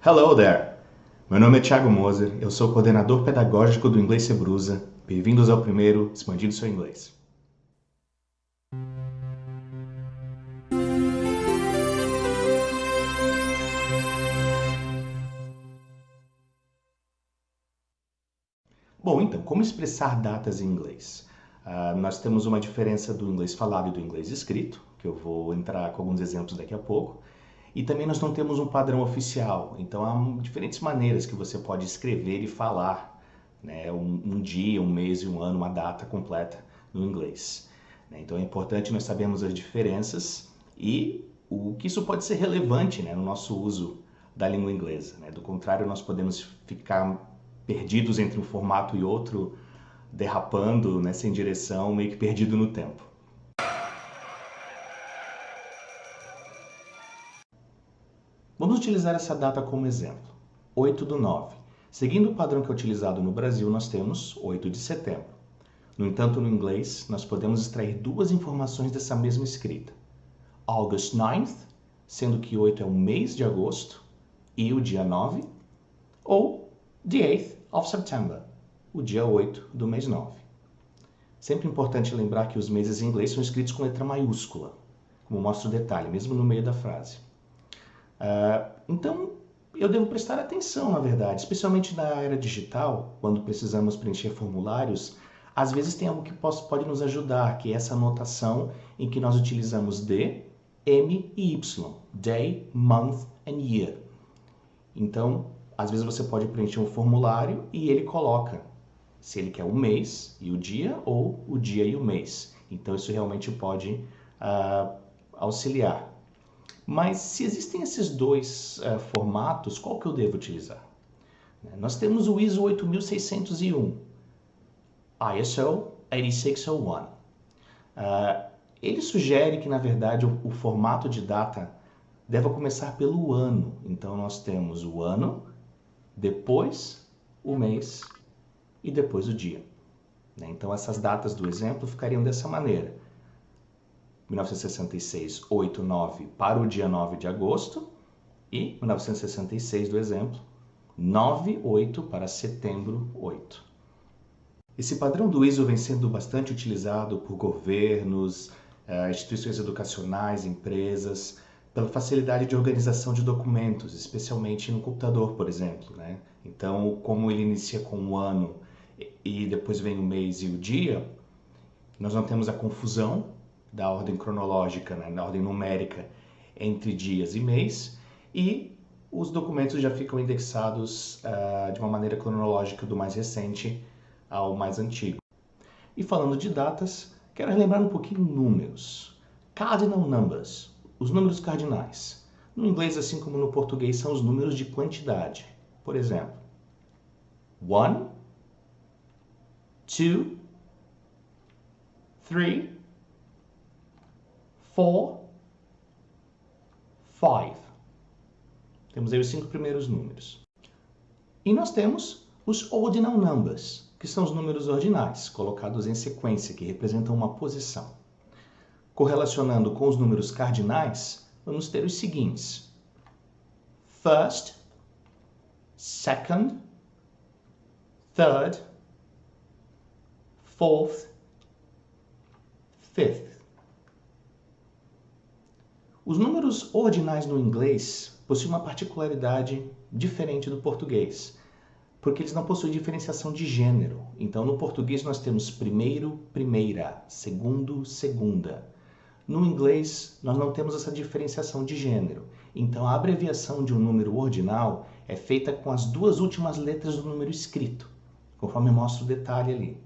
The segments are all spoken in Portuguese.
Hello there! Meu nome é Thiago Moser, eu sou coordenador pedagógico do Inglês Sebrusa. Bem-vindos ao primeiro Expandindo Seu Inglês. Bom, então, como expressar datas em inglês? Nós temos uma diferença do inglês falado e do inglês escrito, que eu vou entrar com alguns exemplos daqui a pouco. E também nós não temos um padrão oficial, então há diferentes maneiras que você pode escrever e falar, né, um dia, um mês e um ano, uma data completa no inglês. Então é importante nós sabermos as diferenças e o que isso pode ser relevante, né, no nosso uso da língua inglesa. Do contrário, nós podemos ficar perdidos entre um formato e outro, derrapando, né, sem direção, meio que perdido no tempo. Vamos utilizar essa data como exemplo, 8/9. Seguindo o padrão que é utilizado no Brasil, nós temos 8 de setembro. No entanto, no inglês, nós podemos extrair duas informações dessa mesma escrita. August 9th, sendo que 8 é o mês de agosto, e o dia 9, ou the 8th of September, o dia 8 do mês 9. Sempre importante lembrar que os meses em inglês são escritos com letra maiúscula, como mostra o detalhe, mesmo no meio da frase. Então, eu devo prestar atenção, na verdade, especialmente na era digital, quando precisamos preencher formulários, às vezes tem algo que pode nos ajudar, que é essa anotação em que nós utilizamos D, M e Y, day, month and year. Então, às vezes você pode preencher um formulário e ele coloca se ele quer o mês e o dia ou o dia e o mês. Então, isso realmente pode auxiliar. Mas se existem esses dois formatos, qual que eu devo utilizar? Nós temos o ISO 8601, ISO 8601. Ele sugere que, na verdade, o formato de data deve começar pelo ano. Então, nós temos o ano, depois o mês e depois o dia. Então, essas datas do exemplo ficariam dessa maneira. 1966, 8/9 para o dia 9 de agosto e 1966 do exemplo, 9/8 para setembro 8. Esse padrão do ISO vem sendo bastante utilizado por governos, instituições educacionais, empresas, pela facilidade de organização de documentos, especialmente no computador, por exemplo. Então, como ele inicia com o ano e depois vem o mês e o dia, nós não temos a confusão da ordem cronológica, na ordem numérica, entre dias e mês, e os documentos já ficam indexados de uma maneira cronológica do mais recente ao mais antigo. E falando de datas, quero relembrar um pouquinho números. Cardinal numbers, os números cardinais. No inglês, assim como no português, são os números de quantidade. Por exemplo, 1, 2, 3, 4, 5. Temos aí os 5 primeiros números. E nós temos os ordinal numbers, que são os números ordinais, colocados em sequência, que representam uma posição. Correlacionando com os números cardinais, vamos ter os seguintes: first, second, third, fourth, fifth. Os números ordinais no inglês possuem uma particularidade diferente do português, porque eles não possuem diferenciação de gênero. Então, no português nós temos primeiro, primeira, segundo, segunda. No inglês, nós não temos essa diferenciação de gênero. Então, a abreviação de um número ordinal é feita com as duas últimas letras do número escrito, conforme mostra o detalhe ali.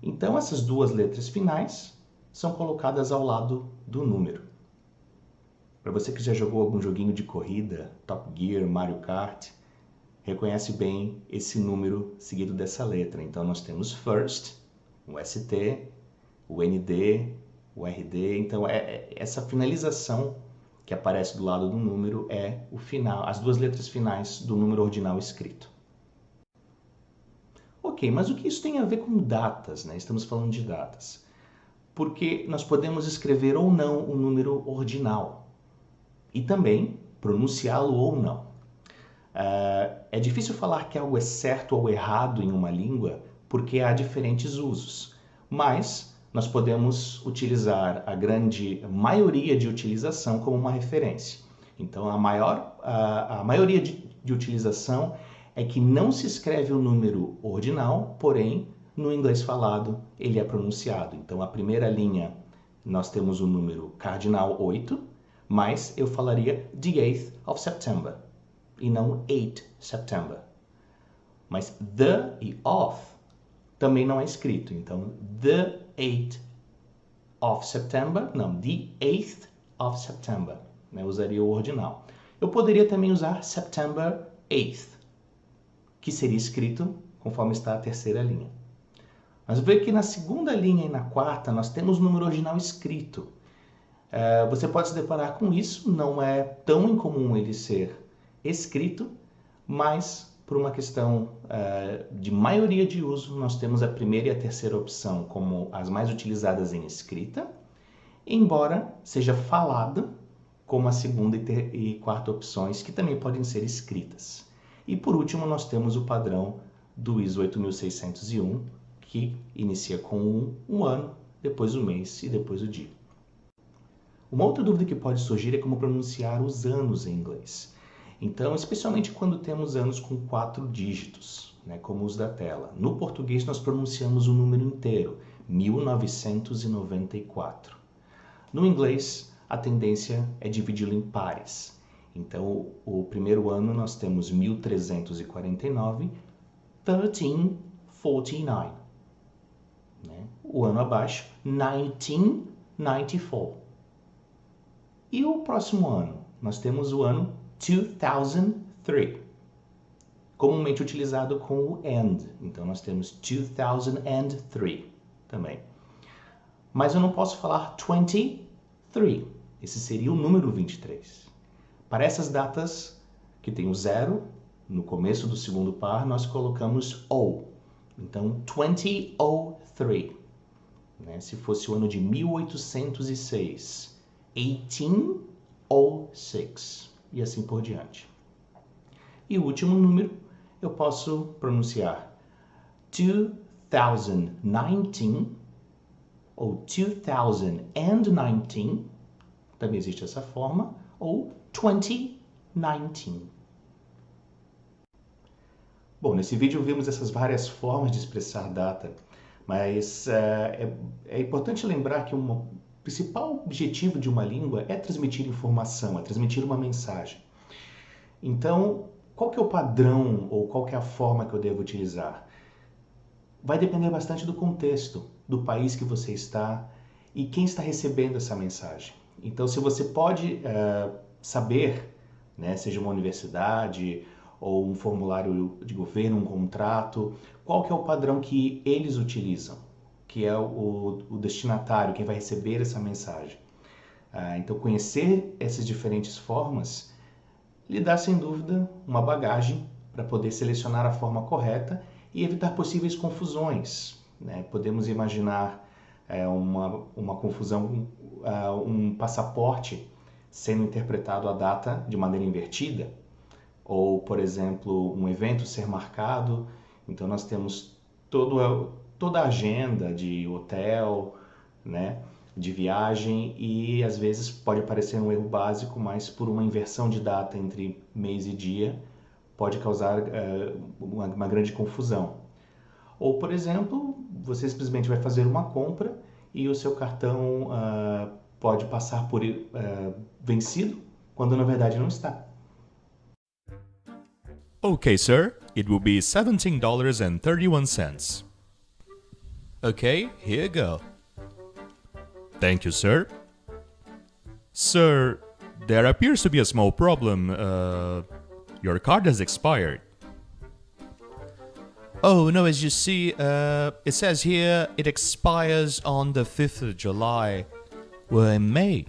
Então, essas duas letras finais são colocadas ao lado do número. Para você que já jogou algum joguinho de corrida, Top Gear, Mario Kart, reconhece bem esse número seguido dessa letra. Então, nós temos first, o ST, o ND, o RD. Então, essa finalização que aparece do lado do número é o final, as duas letras finais do número ordinal escrito. Ok, mas o que isso tem a ver com datas, Estamos falando de datas. Porque nós podemos escrever ou não o número ordinal e também pronunciá-lo ou não. É difícil falar que algo é certo ou errado em uma língua porque há diferentes usos, mas nós podemos utilizar a grande maioria de utilização como uma referência. Então, a maioria de utilização é que não se escreve o número ordinal, porém, no inglês falado, ele é pronunciado. Então, a primeira linha, nós temos o número cardinal 8, mas eu falaria the 8th of September, e não 8 September. Mas the e of também não é escrito. Então, the 8th of September, não, the 8th of September. Eu usaria o ordinal. Eu poderia também usar September 8th, que seria escrito conforme está a terceira linha. Mas veja que na segunda linha e na quarta nós temos o número ordinal escrito. Você pode se deparar com isso, não é tão incomum ele ser escrito, mas por uma questão de maioria de uso, nós temos a primeira e a terceira opção como as mais utilizadas em escrita, embora seja falada como a segunda e quarta opções, que também podem ser escritas. E por último, nós temos o padrão do ISO 8601, que inicia com um ano, depois o mês e depois o dia. Uma outra dúvida que pode surgir é como pronunciar os anos em inglês. Então, especialmente quando temos anos com 4 dígitos, como os da tela. No português, nós pronunciamos o número inteiro, 1994. No inglês, a tendência é dividi-lo em pares. Então, o primeiro ano nós temos 1349, 1349. O ano abaixo, 1994. E o próximo ano? Nós temos o ano 2003, comumente utilizado com o and. Então, nós temos 2003 também. Mas eu não posso falar 23. Esse seria o número 23. Para essas datas que tem o zero, no começo do segundo par, nós colocamos O. Então, 2003. Se fosse o ano de 1806, 1806. E assim por diante. E o último número eu posso pronunciar 2019 ou 2019, também existe essa forma, ou 2019. Bom, nesse vídeo vimos essas várias formas de expressar data, mas é importante lembrar que o principal objetivo de uma língua é transmitir informação, é transmitir uma mensagem. Então, qual que é o padrão ou qual que é a forma que eu devo utilizar? Vai depender bastante do contexto, do país que você está e quem está recebendo essa mensagem. Então, se você pode saber, seja uma universidade ou um formulário de governo, um contrato, qual que é o padrão que eles utilizam, que é o destinatário, quem vai receber essa mensagem. Então, conhecer essas diferentes formas lhe dá, sem dúvida, uma bagagem para poder selecionar a forma correta e evitar possíveis confusões. Podemos imaginar uma confusão, um passaporte sendo interpretado a data de maneira invertida, ou, por exemplo, um evento ser marcado. Então, nós temos toda a agenda de hotel, de viagem, e às vezes pode parecer um erro básico, mas por uma inversão de data entre mês e dia pode causar uma grande confusão. Ou, por exemplo, você simplesmente vai fazer uma compra e o seu cartão pode passar por vencido, quando na verdade não está. Okay, sir, it will be $17.31. Okay, here you go. Thank you, sir. Sir, there appears to be a small problem. Your card has expired. Oh, no, as you see, it says here it expires on the 5th of July. Well, in May.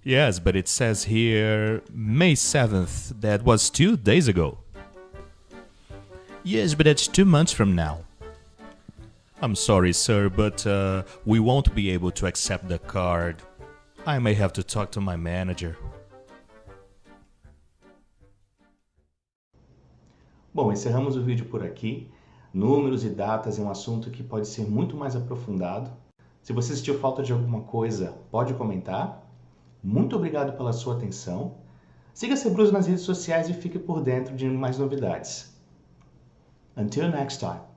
Yes, but it says here May 7th. That was 2 days ago. Yes, but that's 2 months from now. I'm sorry, sir, but we won't be able to accept the card. I may have to talk to my manager. Bom, encerramos o vídeo por aqui. Números e datas é um assunto que pode ser muito mais aprofundado. Se você sentiu falta de alguma coisa, pode comentar. Muito obrigado pela sua atenção. Siga Sebruso nas redes sociais e fique por dentro de mais novidades. Until next time.